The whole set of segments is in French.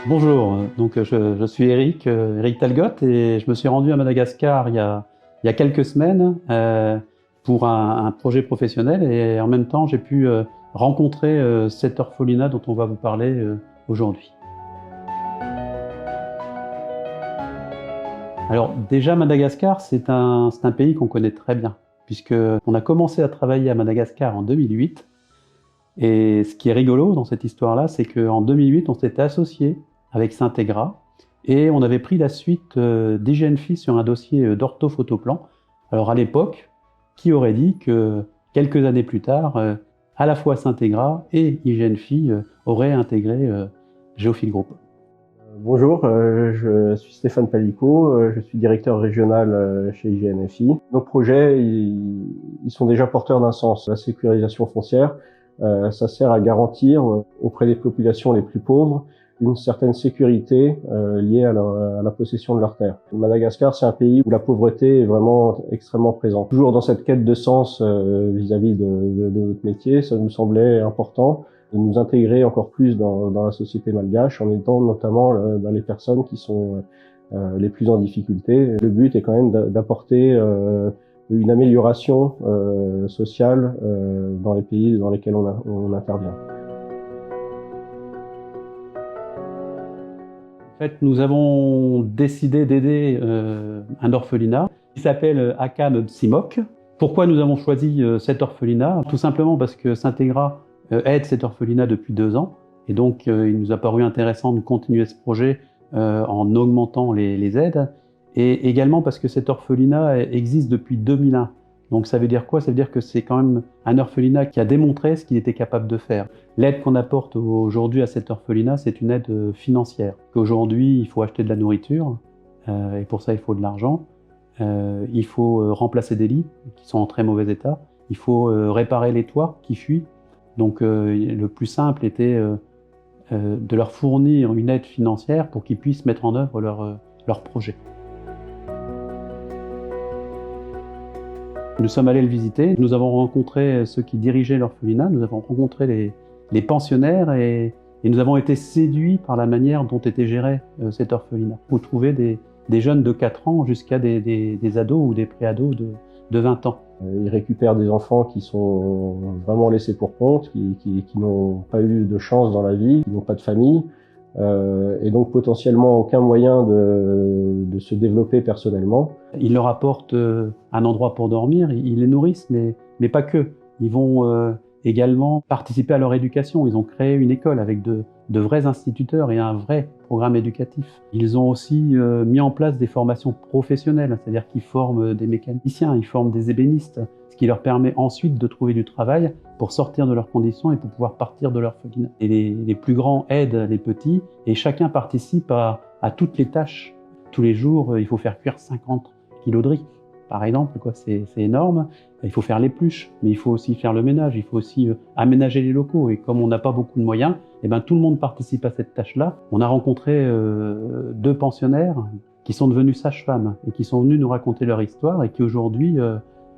Bonjour, je suis Eric Talgotte et je me suis rendu à Madagascar il y a quelques semaines pour un projet professionnel et en même temps j'ai pu rencontrer cet orphelinat dont on va vous parler aujourd'hui. Alors déjà Madagascar c'est un pays qu'on connaît très bien puisque on a commencé à travailler à Madagascar en 2008 et ce qui est rigolo dans cette histoire-là c'est qu'en 2008 on s'était associé avec Syntegra et on avait pris la suite d'IGNFI sur un dossier d'orthophotoplan. Alors à l'époque, qui aurait dit que quelques années plus tard, à la fois Syntegra et IGNFI auraient intégré Geophil Group. Bonjour, je suis Stéphane Palicot, je suis directeur régional chez IGNFI. Nos projets, ils sont déjà porteurs d'un sens. La sécurisation foncière, ça sert à garantir auprès des populations les plus pauvres une certaine sécurité liée à la possession de leurs terres. Madagascar, c'est un pays où la pauvreté est vraiment extrêmement présente. Toujours dans cette quête de sens vis-à-vis de notre métier, ça nous semblait important de nous intégrer encore plus dans la société malgache en aidant notamment les personnes qui sont les plus en difficulté. Le but est quand même d'apporter une amélioration sociale dans les pays dans lesquels on intervient. En fait, nous avons décidé d'aider un orphelinat qui s'appelle Akam Simok. Pourquoi nous avons choisi cet orphelinat? Tout simplement parce que Syntegra aide cet orphelinat depuis 2 ans et donc il nous a paru intéressant de continuer ce projet en augmentant les aides et également parce que cet orphelinat existe depuis 2001. Donc ça veut dire quoi? Ça veut dire que c'est quand même un orphelinat qui a démontré ce qu'il était capable de faire. L'aide qu'on apporte aujourd'hui à cet orphelinat, c'est une aide financière. Qu'aujourd'hui, il faut acheter de la nourriture, et pour ça, il faut de l'argent. Il faut remplacer des lits qui sont en très mauvais état. Il faut réparer les toits qui fuient. Donc le plus simple était de leur fournir une aide financière pour qu'ils puissent mettre en œuvre leur projet. Nous sommes allés le visiter, nous avons rencontré ceux qui dirigeaient l'orphelinat, nous avons rencontré les pensionnaires et nous avons été séduits par la manière dont était géré cet orphelinat. Vous trouvez des jeunes de 4 ans jusqu'à des ados ou des pré-ados de 20 ans. Ils récupèrent des enfants qui sont vraiment laissés pour compte, qui n'ont pas eu de chance dans la vie, qui n'ont pas de famille, et donc potentiellement aucun moyen de se développer personnellement. Ils leur apportent un endroit pour dormir, ils les nourrissent, mais pas que. Ils vont également participer à leur éducation. Ils ont créé une école avec de vrais instituteurs et un vrai programme éducatif. Ils ont aussi mis en place des formations professionnelles, c'est-à-dire qu'ils forment des mécaniciens, ils forment des ébénistes, ce qui leur permet ensuite de trouver du travail pour sortir de leurs conditions et pour pouvoir partir de l'orphelinat. Et les plus grands aident les petits et chacun participe à toutes les tâches. Tous les jours, il faut faire cuire 50 kilos de riz, par exemple, quoi. C'est énorme. Il faut faire l'épluche, mais il faut aussi faire le ménage, il faut aussi aménager les locaux. Et comme on n'a pas beaucoup de moyens, eh ben, tout le monde participe à cette tâche-là. On a rencontré 2 pensionnaires qui sont devenus sages-femmes et qui sont venus nous raconter leur histoire et qui aujourd'hui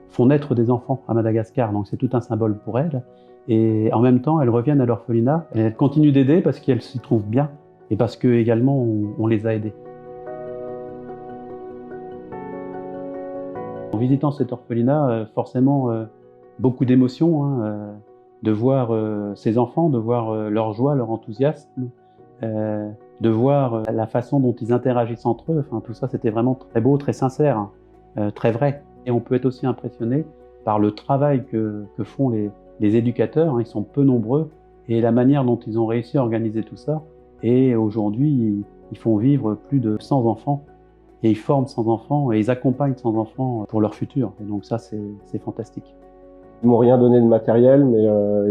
font naître des enfants à Madagascar. Donc c'est tout un symbole pour elles. Et en même temps, elles reviennent à l'orphelinat et elles continuent d'aider parce qu'elles s'y trouvent bien et parce que également on les a aidées. En visitant cet orphelinat, forcément, beaucoup d'émotions, hein, de voir ces enfants, de voir leur joie, leur enthousiasme, de voir la façon dont ils interagissent entre eux. Enfin, tout ça, c'était vraiment très beau, très sincère, très vrai. Et on peut être aussi impressionné par le travail que font les éducateurs. Hein, ils sont peu nombreux et la manière dont ils ont réussi à organiser tout ça. Et aujourd'hui, ils font vivre plus de 100 enfants. Et ils forment 100 enfants et ils accompagnent 100 enfants pour leur futur. Et donc ça, c'est fantastique. Ils m'ont rien donné de matériel, mais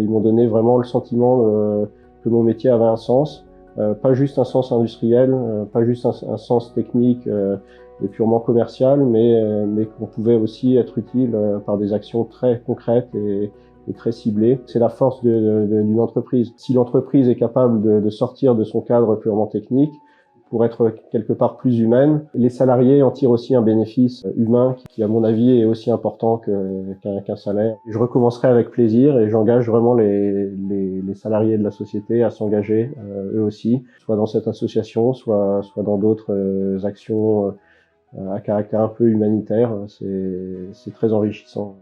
ils m'ont donné vraiment le sentiment que mon métier avait un sens. Pas juste un sens industriel, pas juste un sens technique et purement commercial, mais qu'on pouvait aussi être utile par des actions très concrètes et très ciblées. C'est la force d'une entreprise. Si l'entreprise est capable de sortir de son cadre purement technique, pour être quelque part plus humaine. Les salariés en tirent aussi un bénéfice humain qui à mon avis, est aussi important qu'un salaire. Je recommencerai avec plaisir et j'engage vraiment les salariés de la société à s'engager, eux aussi, soit dans cette association, soit dans d'autres actions à caractère un peu humanitaire. C'est très enrichissant.